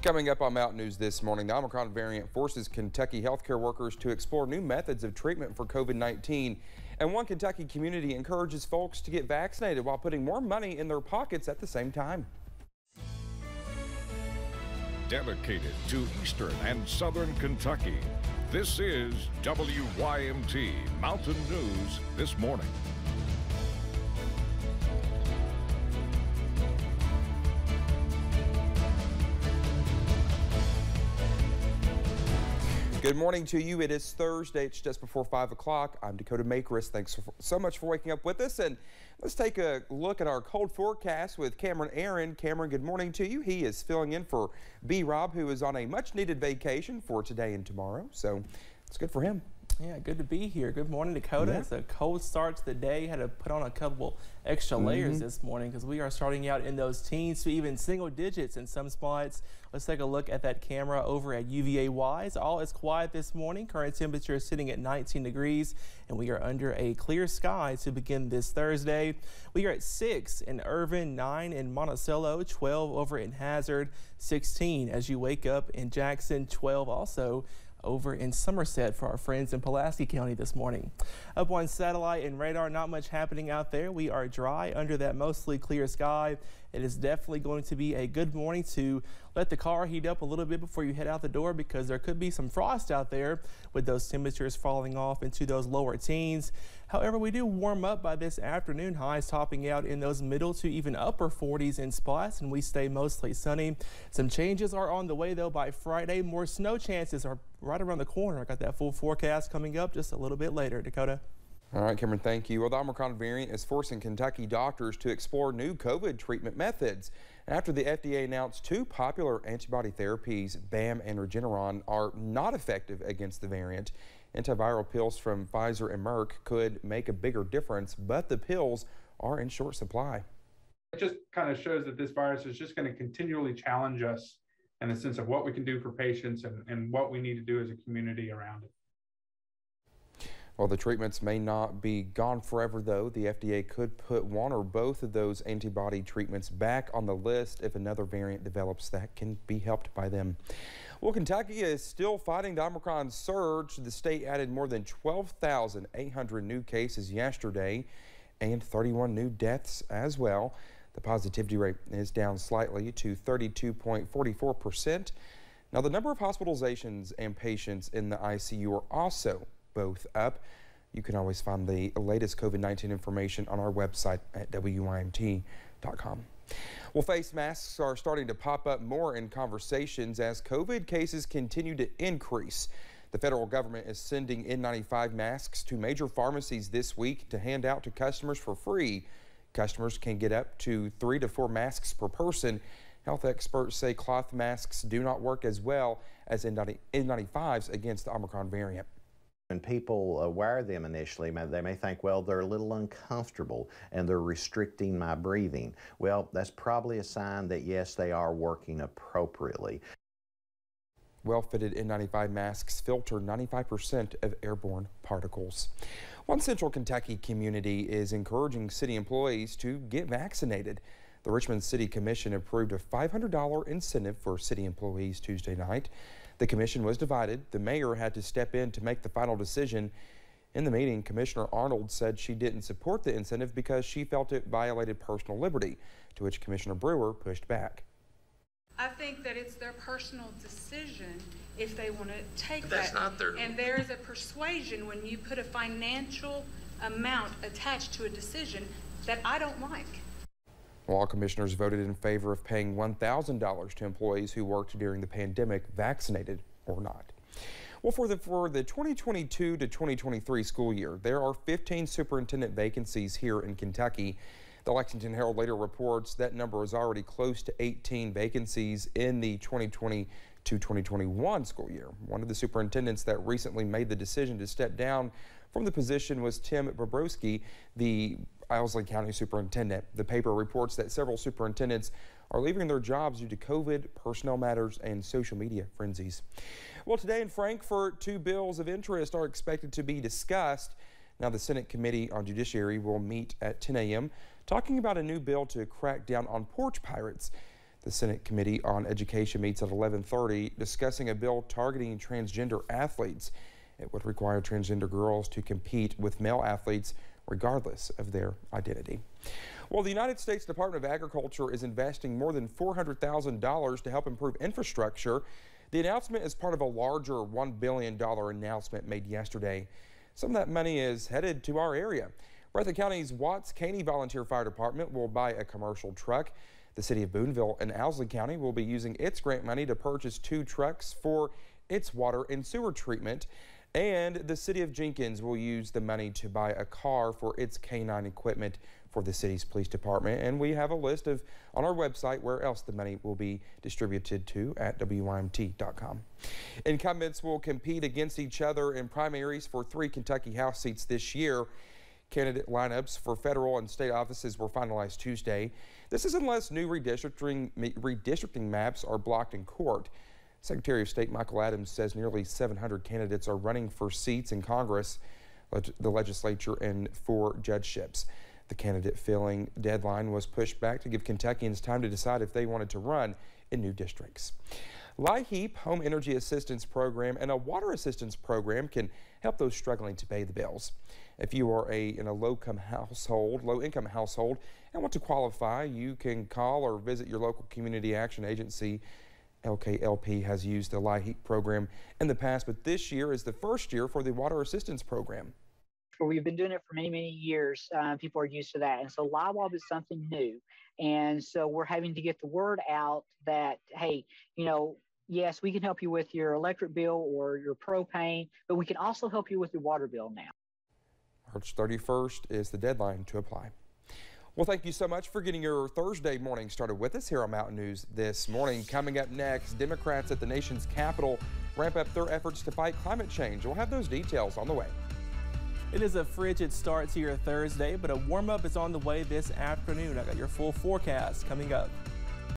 Coming up on Mountain News this morning, the Omicron variant forces Kentucky healthcare workers to explore new methods of treatment for COVID-19. And one Kentucky community encourages folks to get vaccinated while putting more money in their pockets at the same time. Dedicated to Eastern and Southern Kentucky, this is WYMT Mountain News this morning. Good morning to you. It is Thursday. It's just before 5 o'clock. I'm Dakota Makeris. Thanks so much for waking up with us. And let's take a look at our cold forecast with Cameron Aaron. Cameron, good morning to you. He is filling in for B-Rob, who is on a much-needed vacation for today and tomorrow. So it's good for him. Yeah, good to be here. Good morning, Dakota. Yeah. It's a cold start to the day. Had to put on a couple extra layers this morning because we are starting out in those teens to even single digits in some spots. Let's take a look at that camera over at UVA-wise. All is quiet this morning. Current temperature is sitting at 19 degrees, and we are under a clear sky to begin this Thursday. We are at 6 in Irvin, 9 in Monticello, 12 over in Hazard, 16 as you wake up in Jackson, 12 also over in Somerset for our friends in Pulaski County this morning. Up on satellite and radar, not much happening out there. We are dry under that mostly clear sky. It is definitely going to be a good morning to let the car heat up a little bit before you head out the door because there could be some frost out there with those temperatures falling off into those lower teens. However, we do warm up by this afternoon, highs topping out in those middle to even upper 40s in spots, and we stay mostly sunny. Some changes are on the way though by Friday. More snow chances are right around the corner. I got that full forecast coming up just a little bit later. Dakota. All right, Cameron, thank you. Well, the Omicron variant is forcing Kentucky doctors to explore new COVID treatment methods after the FDA announced two popular antibody therapies, BAM and Regeneron, are not effective against the variant. Antiviral pills from Pfizer and Merck could make a bigger difference, but the pills are in short supply. It just kind of shows that this virus is just going to continually challenge us in the sense of what we can do for patients and what we need to do as a community around it. Well, the treatments may not be gone forever, though. The FDA could put one or both of those antibody treatments back on the list if another variant develops that can be helped by them. Well, Kentucky is still fighting the Omicron surge. The state added more than 12,800 new cases yesterday and 31 new deaths as well. The positivity rate is down slightly to 32.44%. Now, the number of hospitalizations and patients in the ICU are also both up. You can always find the latest COVID-19 information on our website at WYMT.com. Well, face masks are starting to pop up more in conversations as COVID cases continue to increase. The federal government is sending N95 masks to major pharmacies this week to hand out to customers for free. Customers can get up to 3 to 4 masks per person. Health experts say cloth masks do not work as well as N95s against the Omicron variant. When people wear them initially, they may think, well, they're a little uncomfortable and they're restricting my breathing. Well, that's probably a sign that, yes, they are working appropriately. Well-fitted N95 masks filter 95% of airborne particles. One central Kentucky community is encouraging city employees to get vaccinated. The Richmond City Commission approved a $500 incentive for city employees Tuesday night. The commission was divided. The mayor had to step in to make the final decision. In the meeting, Commissioner Arnold said she didn't support the incentive because she felt it violated personal liberty, to which Commissioner Brewer pushed back. I think that it's their personal decision if they want to take that. That's not their... And there is a persuasion when you put a financial amount attached to a decision that I don't like. All commissioners voted in favor of paying $1,000 to employees who worked during the pandemic, vaccinated or not. Well, for the 2022 to 2023 school year, there are 15 superintendent vacancies here in Kentucky. The Lexington Herald later reports that number is already close to 18 vacancies in the 2020 to 2021 school year. One of the superintendents that recently made the decision to step down from the position was Tim Bobrowski, the Owsley County Superintendent. The paper reports that several superintendents are leaving their jobs due to COVID, personnel matters, and social media frenzies. Well, today in Frankfort, 2 bills of interest are expected to be discussed. Now, the Senate Committee on Judiciary will meet at 10 a.m. talking about a new bill to crack down on porch pirates. The Senate Committee on Education meets at 11:30 discussing a bill targeting transgender athletes. It would require transgender girls to compete with male athletes regardless of their identity. Well, the United States Department of Agriculture is investing more than $400,000 to help improve infrastructure. The announcement is part of a larger $1 billion announcement made yesterday. Some of that money is headed to our area. Breathitt County's Watts Caney Volunteer Fire Department will buy a commercial truck. The city of Boonville and Owsley County will be using its grant money to purchase 2 trucks for its water and sewer treatment. And the city of Jenkins will use the money to buy a car for its canine equipment for the city's police department. And we have a list on our website where else the money will be distributed to at WYMT.com. Incumbents will compete against each other in primaries for 3 Kentucky House seats this year. Candidate lineups for federal and state offices were finalized Tuesday. This is unless new redistricting maps are blocked in court. Secretary of State Michael Adams says nearly 700 candidates are running for seats in Congress, the legislature, and 4 judgeships. The candidate filling deadline was pushed back to give Kentuckians time to decide if they wanted to run in new districts. LIHEAP Home Energy Assistance Program and a Water Assistance Program can help those struggling to pay the bills. If you are in a low-income household and want to qualify, you can call or visit your local community action agency. LKLP has used the LIHEAP program in the past, but this year is the first year for the Water Assistance Program. We've been doing it for many, many years. People are used to that. And so LIWAB is something new. And so we're having to get the word out that, hey, yes, we can help you with your electric bill or your propane, but we can also help you with your water bill now. March 31st is the deadline to apply. Well, thank you so much for getting your Thursday morning started with us here on Mountain News this morning. Coming up next, Democrats at the nation's capital ramp up their efforts to fight climate change. We'll have those details on the way. It is a frigid start to your Thursday, but a warm-up is on the way this afternoon. I got your full forecast coming up.